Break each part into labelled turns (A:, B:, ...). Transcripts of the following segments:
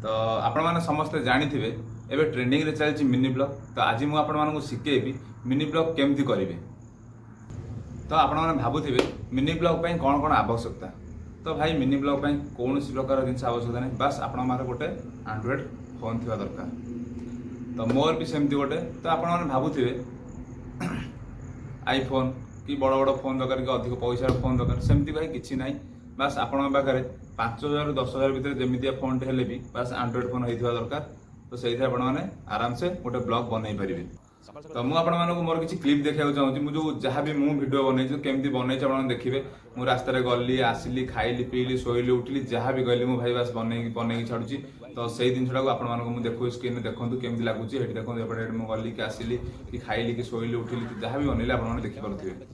A: तो आपण मैंने समस्ते जानी एवं ट्रेंडिंग रे चलती मिनी ब्लॉग। तो आज मुझे आपण शिखेबी मिनी ब्लॉग केमती करेंगे। तो आपण मैंने भावुवे मिनी ब्लॉग पर कौन कौन आवश्यकता। तो भाई मिनी ब्लॉग पर कौन प्रकार जिन आवश्यकता नहीं, बस आपण गोटे एंड्रॉइड फोन थी दरकार। तो मोर भी सेमती गोटे। तो आपण मैंने भावुवे आईफोन कि बड़ बड़ फोन दरकार कि अधिक पैसा फोन दरकार, सेमती भाई किसी ना। बस आपण पाखे 5,000 10,000 भितर जमितिया फोन टे भी बस एंड्रॉइड फोन होता दरकार। तो से आराम से गोटे ब्लॉग बनई पारे। तो मुझे मोर किसी क्लिप देखा चाहूँगी। मुझे जहाँ भी मुझे भिड बनई केमती बनई आप देखिए। मुझे रास्त गली आसिली खाइली पीली शोली उठिली जहाँ भी गली मुझे भाई बस बनई छाड़ी। तो से जिनसा को आपको देखो स्क्रीन देखो केमती लगुच। देखो एपटे मुझे गली कि आसिली कि खाइली कि शोली उठिली जहाँ भी बनइले आप देखिपे।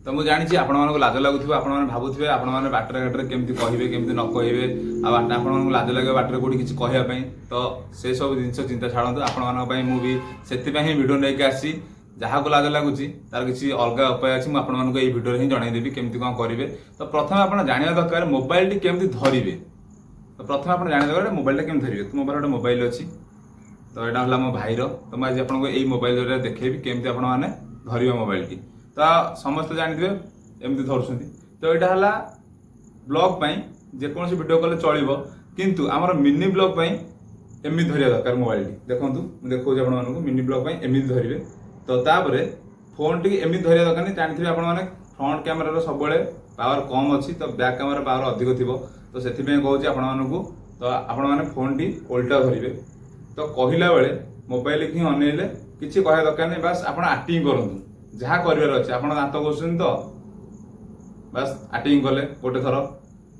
A: तो मुझे जानी आपण लाज लगुव आप भावुवे आपण मैंने बाटर घाटे केमती कहे केमती न कहे आपको लाज लगे बाटर कौटी किसी कहवाई। तो से सब जिन चिंता छाड़ू आपण मुझे से भिडियो नहीं आसी जहाँ को लाज लगुच तार किसी अलग उपाय अच्छी मुझे ये भिडियो ही जनईदेवी केमती कौन करेंगे। तो प्रथम आप जानवा दरकार मोबाइल टी केमती धरिवे। तो प्रथम आप जानवा दरकार मोबाइल टी केमती धरिवे। तो मोबाइल गोटे मोबाइल अच्छी। तो यहाँ है मो भाईर। तो मुझे आपको यही मोबाइल जरिए देखेबी केमती आपने धरवे मोबाइल टी। तो समस्त जानते एमती धरछुं। तो यहाँ है ब्लॉग जेकोसी वीडियो कले चलो किंतु आमर मिनी ब्लॉग एमती धरिया दरकार मोबाइल टी। देखो देखो आपको मिनी ब्लॉग एमती धरिवे। तो तापर फोन टी एमती धरिया दरकार नहीं। जानते आपने फ्रंट कैमेरा सब पावर कम अच्छी तो बैक कैमेरा पावर अधिक थी। तो से कहूँ आपको तो आपने फोन टी उल्टा धरिवे। तो कहला बेले मोबाइल की अनेले किसी कह दरकार नहीं। बस आप एक्टिंग करूँ जहाँ कर अच्छे आप दांत घोषुन। तो बस एक्टिंग कले गोटे थर।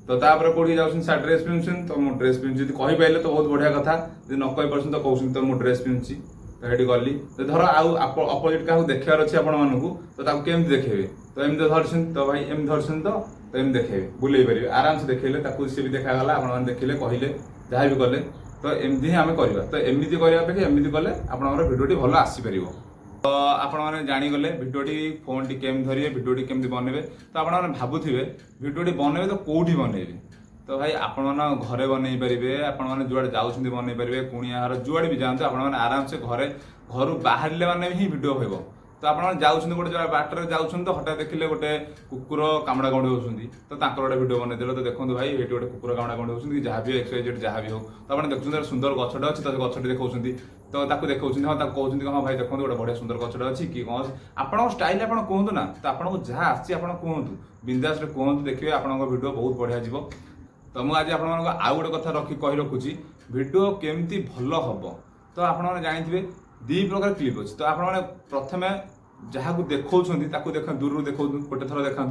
A: तो तापर कौटी जाऊँ सा ड्रेस पिंधुन। तो मुझे ड्रेस पिंधुची कही पारे तो बहुत बढ़िया कथा। जो न कही पार्सन तो कहते तो मुझे ड्रेस पिंधुची। तो ये गली तो धर आपोजिट क्या देखार अच्छे आपको तो केमती देखेबे। तो एमती धरछुन। तो भाई एम धरछुन तो एम देखे बुले पारे आराम से देखेले सी भी देखागला आप देखिले कहले जहाँ भी कले। तो एमती ही आम करवा। तो एमती करने एमती कले आप भिडियोटी भल आसीपर। तो आपने जानीगले भिडियोटी फोन टी केम धरिए भिडियोटी केमती बनइबे। तो आपने भावुवे भिडियोटी बनइबे तो कौटी बनइबे। तो भाई आपण घरे बनई पारे आपने जुआड़े जाऊँ बनई पारे कुणिया घर जुआड़े भी जाते आपने आराम से घर बाहर मैंने ही भिड हो। तो आप जाऊँ गोटे बाटर जाऊँ तो हठात देखिले गोटे कुकुर कामड़ा कामड़ी होती तो गोटे भिड बनईदे। तो देखो भाई ये गोटे कुकुर कामड़ा कामड़ी होती जहाँ भी एक्सरसाइज जहाँ भी हो। तो आप देखते सुंदर गछटा अच्छी तो गछटी देखा तो देखा हाँ कहते हाँ भाई देखो गोटे बढ़िया सुंदर गछटा अच्छी कि कौन आप स्टाइल आप कहतु ना। तो आपको जहाँ आसी कहतु बिंदास कहतु देखिए आपंक भिड बहुत बढ़िया जीव। तो मुझे आज आपको गोटे कथा कही रखुची भिडियो केमती भल हम। तो आपने जानते दी प्रकार क्लिप अच्छी। तो आपने प्रथमे जहाँ को देखा देख दूर देखा गोटे थर देखा।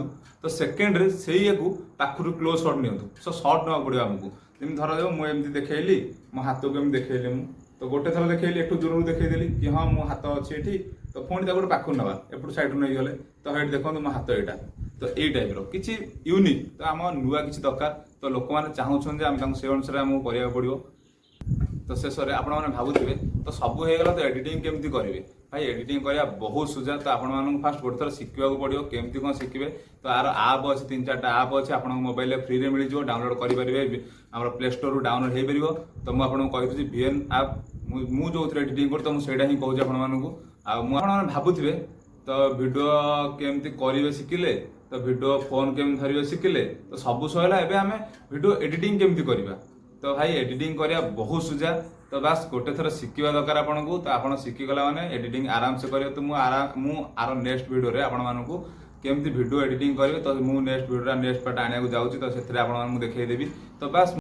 A: तो सेकेंड से पाखु क्लोज शॉट नि सो शॉट ना पड़ो आमको जमी धर जाऊ मुझे देखली मो हाथ को एम देखली मुझे। तो गोटे थर देखली एठू दूर देखदेली कि हाँ मो हाथ अच्छी ये। तो पुणी गोटे पाखु ना एपट सैड नहीं गले तो ये देखो मो हाथ यहाँ। तो यही टाइप किसी यूनिक तो आम नुआ किसी दरकार। तो लोक मैंने चाहूँ आम से अनुसार आमको करा पड़ो। तो शेष में आप भावुवे तो सब हो गला। तो एडिटिंग केमती करेंगे भाई एडिटिंग करवा बहुत सुझा। तो आपको फास्ट गोटे थर शिखा पड़ो केमती कौन शिखे। तो यार आप अच्छे 3-4टा आप अच्छे आप मोबाइल फ्री में मिल जाए डाउनलोड करेंगे आम प्ले स्टोर रू डाउनलोड हो पार। तो मुझे कही VN आप मुझे जो एडिटिंग कर तो मुझे ही कहूँ आपको भावुवे। तो भिडियो केमती करेंगे शिखिले तो भिडियो फोन केमती धरवे शिखिले तो सब सहला। एवं आम भिडियो एडिटिंग केमती करवा। तो भाई एडिटिंग करवा बहुत सुझा। तो बस गोटे थर शिखा दरकार आपको। तो आप शिखिगला मैंने एडिटिंग आराम से करेंगे। तो मुझे आर नेक्स्ट भिडियो आपको केमती भिडियो एडिटिंग करेंगे। तो मुझे नेक्स्ट भिडियो नेक्स्ट पार्ट आने को जाऊँगी। तो से देखदेवी। तो बस